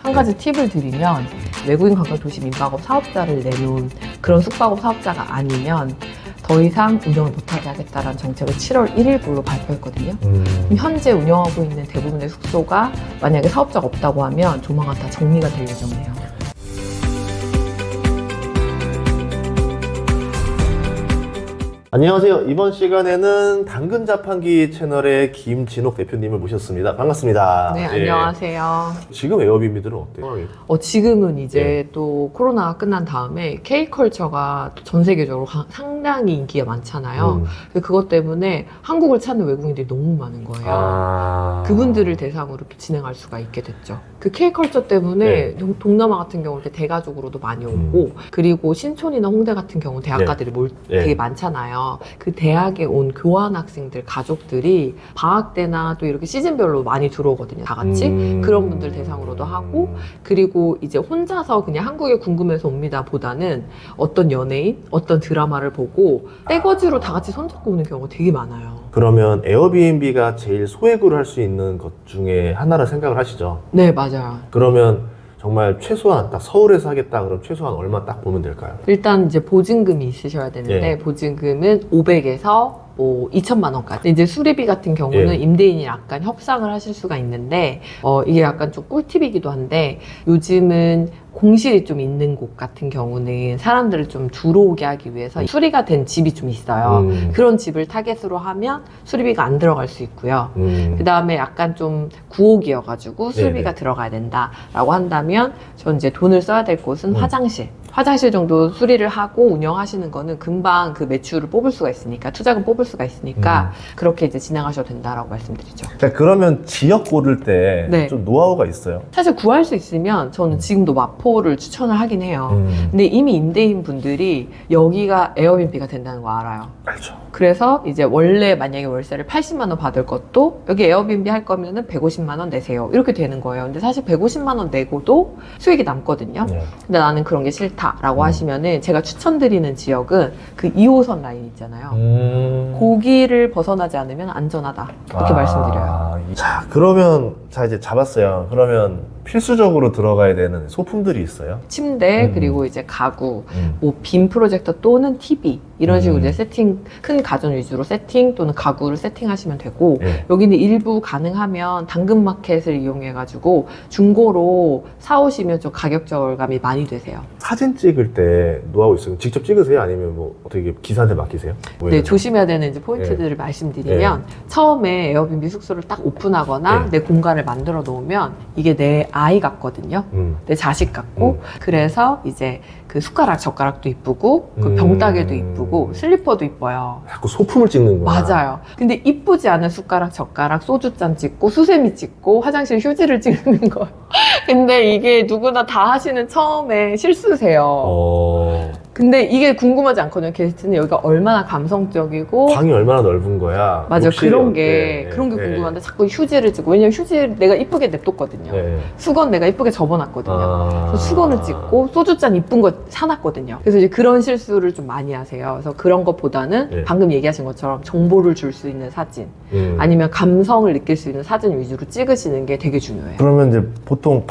한 가지 팁을 드리면 외국인 관광도시 민박업 사업자를 내놓은 그런 숙박업 사업자가 아니면 더 이상 운영을 못하게 하겠다라는 정책을 7월 1일부로 발표했거든요. 그럼 현재 운영하고 있는 대부분의 숙소가 만약에 사업자가 없다고 하면 조만간 다 정리가 될 예정이에요. 안녕하세요. 이번 시간에는 당근 자판기 채널의 김진옥 대표님을 모셨습니다. 반갑습니다. 네, 예. 안녕하세요. 지금 에어비앤비들은 어때요? 지금은 이제 또 코로나가 끝난 다음에 K컬처가 전 세계적으로 상당히 인기가 많잖아요. 그것 때문에 한국을 찾는 외국인들이 너무 많은 거예요. 그분들을 대상으로 진행할 수가 있게 됐죠. 그 K컬처 때문에 동남아 같은 경우 이렇게 대가족으로도 많이 오고 그리고 신촌이나 홍대 같은 경우 대학가들이 되게 많잖아요. 그 대학에 온 교환 학생들 가족들이 방학 때나 또 이렇게 시즌별로 많이 들어오거든요. 다 같이 그런 분들 대상으로도 하고 그리고 이제 혼자서 그냥 한국에 궁금해서 옵니다 보다는 어떤 연예인, 어떤 드라마를 보고 떼거지로 다 같이 손잡고 오는 경우가 되게 많아요. 그러면 에어비앤비가 제일 소액으로 할 수 있는 것 중에 하나를 생각을 하시죠? 네, 맞아요. 그러면 정말 최소한 딱 서울에서 하겠다 그럼 최소한 얼마 딱 보면 될까요? 일단 이제 보증금이 있으셔야 되는데 보증금은 500에서 2천만 원까지. 이제 수리비 같은 경우는 임대인이 약간 협상을 하실 수가 있는데 이게 약간 좀 꿀팁이기도 한데 요즘은 공실이 좀 있는 곳 같은 경우는 사람들을 좀 들어오게 하기 위해서 수리가 된 집이 좀 있어요. 그런 집을 타겟으로 하면 수리비가 안 들어갈 수 있고요. 그 다음에 약간 좀 구옥이어가지고 수리비가 들어가야 된다라고 한다면 전 이제 돈을 써야 될 곳은 화장실 정도 수리를 하고 운영하시는 거는 금방 그 매출을 뽑을 수가 있으니까 투자금 뽑을 수가 있으니까 그렇게 이제 진행하셔도 된다라고 말씀드리죠. 그러면 지역 고를 때 좀 노하우가 있어요? 사실 구할 수 있으면 저는 지금도 마포를 추천을 하긴 해요. 근데 이미 임대인 분들이 여기가 에어비앤비가 된다는 거 알아요. 알죠. 그래서 이제 원래 만약에 월세를 80만 원 받을 것도 여기 에어비앤비 할 거면은 150만 원 내세요. 이렇게 되는 거예요. 근데 사실 150만 원 내고도 수익이 남거든요. 근데 나는 그런 게 싫다라고 하시면은 제가 추천드리는 지역은 그 2호선 라인 있잖아요. 거기를 벗어나지 않으면 안전하다. 이렇게 말씀드려요. 자, 그러면 이제 잡았어요. 그러면 필수적으로 들어가야 되는 소품들이 있어요? 침대 그리고 이제 가구, 뭐 빔 프로젝터 또는 TV 이런 식으로 이제 세팅, 큰 가전 위주로 세팅 또는 가구를 세팅하시면 되고 여기는 일부 가능하면 당근마켓을 이용해가지고 중고로 사오시면 좀 가격 절감이 많이 되세요. 사진 찍을 때 노하우 있어요? 직접 찍으세요? 아니면 뭐 어떻게 기사한테 맡기세요? 네, 조심해야 되는 이제 포인트들을 말씀드리면 처음에 에어비앤비 숙소를 딱 오픈하거나 내 공간을 만들어 놓으면 이게 내 아이 같거든요. 내 자식 같고 그래서 이제 그 숟가락, 젓가락도 이쁘고 그 병따개도 이쁘고 슬리퍼도 이뻐요. 자꾸 소품을 찍는 거야. 맞아요. 근데 이쁘지 않은 숟가락, 젓가락, 소주잔 찍고 수세미 찍고 화장실 휴지를 찍는 거예요. 근데 이게 누구나 다 하시는 처음에 실수세요. 근데 이게 궁금하지 않거든요. 게스트는 여기가 얼마나 감성적이고 방이 얼마나 넓은 거야. 맞아, 그런 게 궁금한데 자꾸 휴지를 찍고, 왜냐면 휴지 내가 이쁘게 냅뒀거든요. 수건 내가 이쁘게 접어놨거든요. 그래서 수건을 찍고 소주잔 이쁜 거 사놨거든요. 그래서 이제 그런 실수를 좀 많이 하세요. 그래서 그런 것보다는 방금 얘기하신 것처럼 정보를 줄 수 있는 사진 아니면 감성을 느낄 수 있는 사진 위주로 찍으시는 게 되게 중요해요. 그러면 이제 보통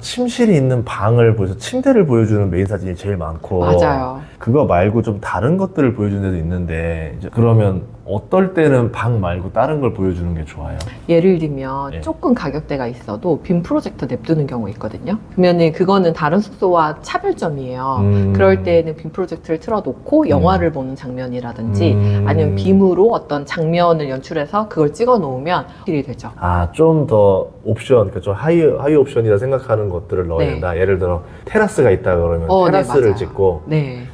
침실이 있는 방을 보여서 침대를 보여주는 메인 사진이 제일 많고 맞아요. 그거 말고 좀 다른 것들을 보여주는 데도 있는데 이제 그러면 어떨 때는 방 말고 다른 걸 보여주는 게 좋아요? 예를 들면 조금 가격대가 있어도 빔 프로젝터 냅두는 경우 있거든요. 그러면은 그거는 다른 숙소와 차별점이에요. 그럴 때는 빔 프로젝터를 틀어놓고 영화를 보는 장면이라든지 아니면 빔으로 어떤 장면을 연출해서 그걸 찍어 놓으면 힐이 되죠. 좀 더 옵션, 그러니까 좀 하이 옵션이라 생각하는 것들을 넣어야 된다. 예를 들어 테라스가 있다 그러면 테라스를 찍고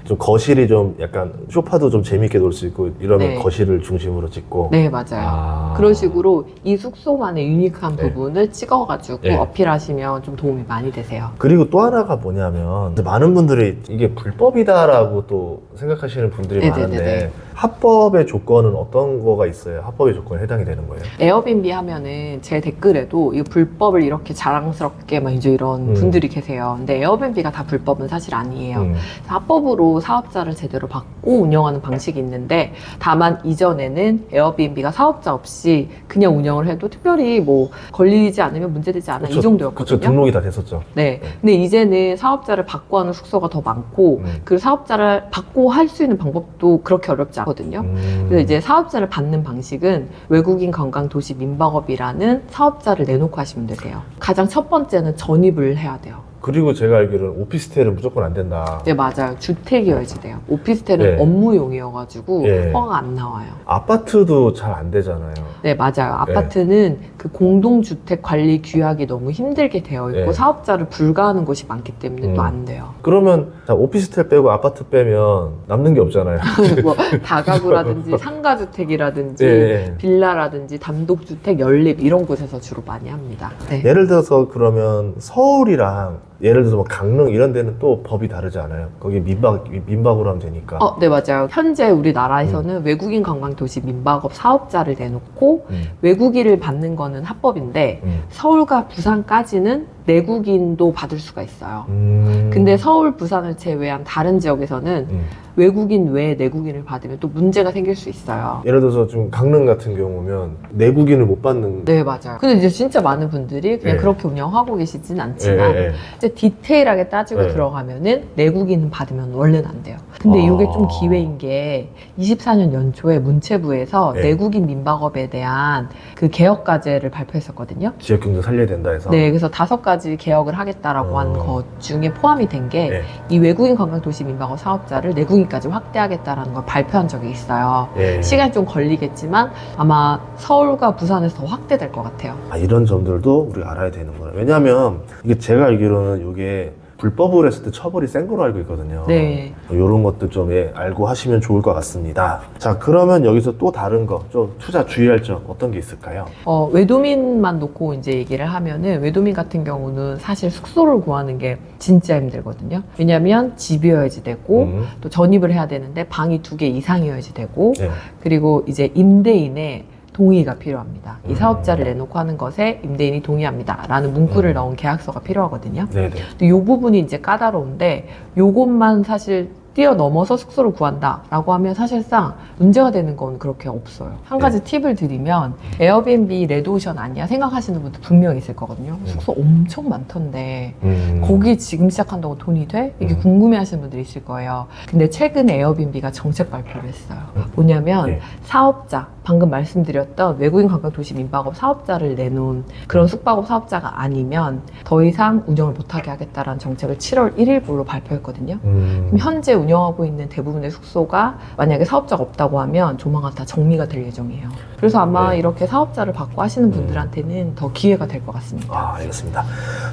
좀 거실이 좀 약간 소파도 좀 재밌게 놀 수 있고 이러면 거실을 중심으로 찍고. 네, 맞아요. 그런 식으로 이 숙소만의 유니크한 부분을 찍어가지고 어필하시면 좀 도움이 많이 되세요. 그리고 또 하나가 뭐냐면 많은 분들이 이게 불법이다라고 또 생각하시는 분들이 많은데 합법의 조건은 어떤 거가 있어요? 합법의 조건에 해당이 되는 거예요? 에어비앤비 하면은 제 댓글에도 이 불법을 이렇게 자랑스럽게 막 이제 이런 분들이 계세요. 근데 에어비앤비가 다 불법은 사실 아니에요. 합법으로 사업자를 제대로 받고 운영하는 방식이 있는데, 다만 이전에는 에어비앤비가 사업자 없이 그냥 운영을 해도 특별히 뭐 걸리지 않으면 문제되지 않아, 이 정도였거든요. 그렇죠. 등록이 다 됐었죠. 네. 근데 이제는 사업자를 받고 하는 숙소가 더 많고, 그 사업자를 받고 할 수 있는 방법도 그렇게 어렵지 않거든요. 그래서 이제 사업자를 받는 방식은 외국인 관광도시 민박업이라는 사업자를 내놓고 하시면 되세요. 가장 첫 번째는 전입을 해야 돼요. 그리고 제가 알기로는 오피스텔은 무조건 안 된다. 네, 맞아요. 주택이어야지 돼요. 오피스텔은 네. 업무용이어가지고 네. 허가가 안 나와요. 아파트도 잘 안 되잖아요. 네, 맞아요. 아파트는 그 공동주택 관리 규약이 너무 힘들게 되어 있고, 네. 사업자를 불가하는 곳이 많기 때문에 또 안 돼요. 그러면 자, 오피스텔 빼고 아파트 빼면 남는 게 없잖아요. 뭐 다가구라든지 상가주택이라든지 네. 빌라라든지 단독주택, 연립 이런 곳에서 주로 많이 합니다. 네. 예를 들어서 그러면 서울이랑 예를 들어서 뭐 강릉 이런 데는 또 법이 다르지 않아요? 거기 민박으로 하면 되니까. 네, 맞아요. 현재 우리나라에서는 외국인 관광도시 민박업 사업자를 내놓고 외국인을 받는 거는 합법인데, 서울과 부산까지는 내국인도 받을 수가 있어요. 근데 서울, 부산을 제외한 다른 지역에서는 외국인 외에 내국인을 받으면 또 문제가 생길 수 있어요. 예를 들어서 좀 강릉 같은 경우면 내국인을 못 받는. 네, 맞아요. 근데 이제 진짜 많은 분들이 그냥 네. 그렇게 운영하고 계시진 않지만, 예. 이제 디테일하게 따지고 네. 들어가면은 내국인은 받으면 원래는 안 돼요. 근데 이게 좀 기회인 게 24년 연초에 문체부에서 네. 내국인 민박업에 대한 그 개혁 과제를 발표했었거든요. 지역 경제 살려야 된다 해서. 네, 그래서 5가지 개혁을 하겠다라고 한 것 중에 포함이 된 게 이 네. 외국인 관광도시 민박업 사업자를 내국인까지 확대하겠다라는 걸 발표한 적이 있어요. 예. 시간이 좀 걸리겠지만 아마 서울과 부산에서 더 확대될 것 같아요. 이런 점들도 우리가 알아야 되는 거예요. 왜냐하면 이게 제가 알기로는 이게 불법으로 했을 때 처벌이 센 걸로 알고 있거든요. 네. 이런 것도 좀 알고 하시면 좋을 것 같습니다. 자, 그러면 여기서 또 다른 거, 좀 투자 주의할 점 어떤 게 있을까요? 외도민만 놓고 이제 얘기를 하면은, 외도민 같은 경우는 사실 숙소를 구하는 게 진짜 힘들거든요. 왜냐면 집이어야지 되고, 또 전입을 해야 되는데 방이 2개 이상이어야지 되고, 네. 그리고 그리고 이제 임대인의 동의가 필요합니다. 이 사업자를 내놓고 하는 것에 임대인이 동의합니다 라는 문구를 넣은 계약서가 필요하거든요. 네네. 근데 이 부분이 이제 까다로운데, 요것만 사실 뛰어넘어서 숙소를 구한다라고 하면 사실상 문제가 되는 건 그렇게 없어요. 한 가지 팁을 드리면, 에어비앤비 레드오션 아니야 생각하시는 분들 분명히 있을 거거든요. 숙소 엄청 많던데 거기 지금 시작한다고 돈이 돼? 이게 궁금해하시는 분들이 있을 거예요. 근데 최근에 에어비앤비가 정책 발표를 했어요. 뭐냐면 네. 사업자, 방금 말씀드렸던 외국인 관광도시 민박업 사업자를 내놓은 그런 숙박업 사업자가 아니면 더 이상 운영을 못하게 하겠다라는 정책을 7월 1일부로 발표했거든요. 그럼 현재 운영하고 있는 대부분의 숙소가 만약에 사업자가 없다고 하면 조만간 다 정리가 될 예정이에요. 그래서 아마 네. 이렇게 사업자를 받고 하시는 분들한테는 더 기회가 될 것 같습니다. 알겠습니다.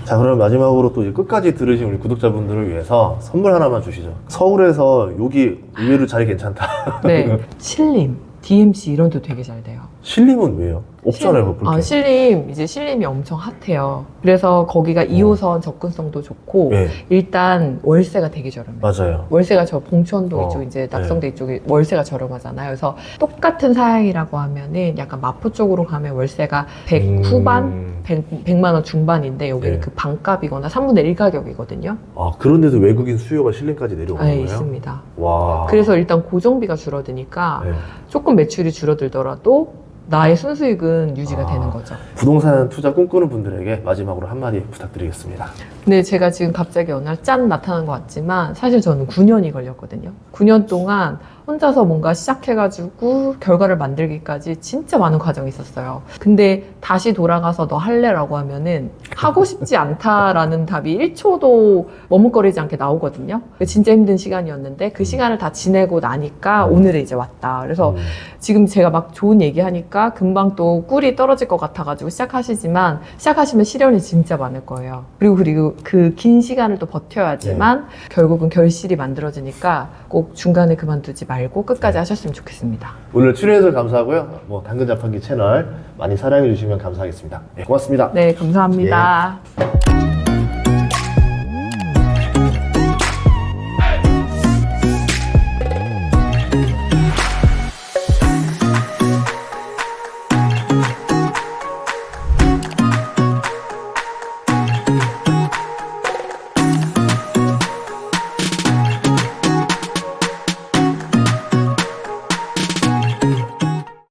자, 그럼 마지막으로 또 끝까지 들으신 우리 구독자분들을 위해서 선물 하나만 주시죠. 서울에서 여기 의외로 자리 괜찮다. 네, 신림, DMC 이런 데도 되게 잘 돼요. 신림은 왜요? 없잖아요, 그렇게. 신림, 이제 신림이 엄청 핫해요. 그래서 거기가 2호선 접근성도 좋고, 네. 일단 월세가 되게 저렴해요. 맞아요. 월세가 봉천동 이쪽, 이제 네. 낙성대 이쪽이 월세가 저렴하잖아요. 그래서 똑같은 사양이라고 하면은 약간 마포 쪽으로 가면 월세가 100 후반? 100만 원 중반인데, 여기는 네. 그 반값이거나 3분의 1 가격이거든요. 그런데도 외국인 수요가 신림까지 내려오는 네, 거예요? 있습니다. 와. 그래서 일단 고정비가 줄어드니까 네. 조금 매출이 줄어들더라도 나의 순수익은 유지가 되는 거죠. 부동산 투자 꿈꾸는 분들에게 마지막으로 한마디 부탁드리겠습니다. 근데 제가 지금 갑자기 어느 날 짠 나타난 것 같지만, 사실 저는 9년이 걸렸거든요. 9년 동안 혼자서 뭔가 시작해가지고 결과를 만들기까지 진짜 많은 과정이 있었어요. 근데 다시 돌아가서 너 할래라고 하면은 하고 싶지 않다라는 답이 1초도 머뭇거리지 않게 나오거든요. 진짜 힘든 시간이었는데 그 시간을 다 지내고 나니까 오늘에 이제 왔다. 그래서 지금 제가 막 좋은 얘기하니까 금방 또 꿀이 떨어질 것 같아가지고 시작하시지만, 시작하시면 시련이 진짜 많을 거예요. 그리고 그 긴 시간을 또 버텨야지만 결국은 결실이 만들어지니까 꼭 중간에 그만두지 말고 끝까지 하셨으면 좋겠습니다. 오늘 출연해서 감사하고요. 당근자판기 채널 많이 사랑해 주시면 감사하겠습니다. 네, 고맙습니다. 네, 감사합니다. 네.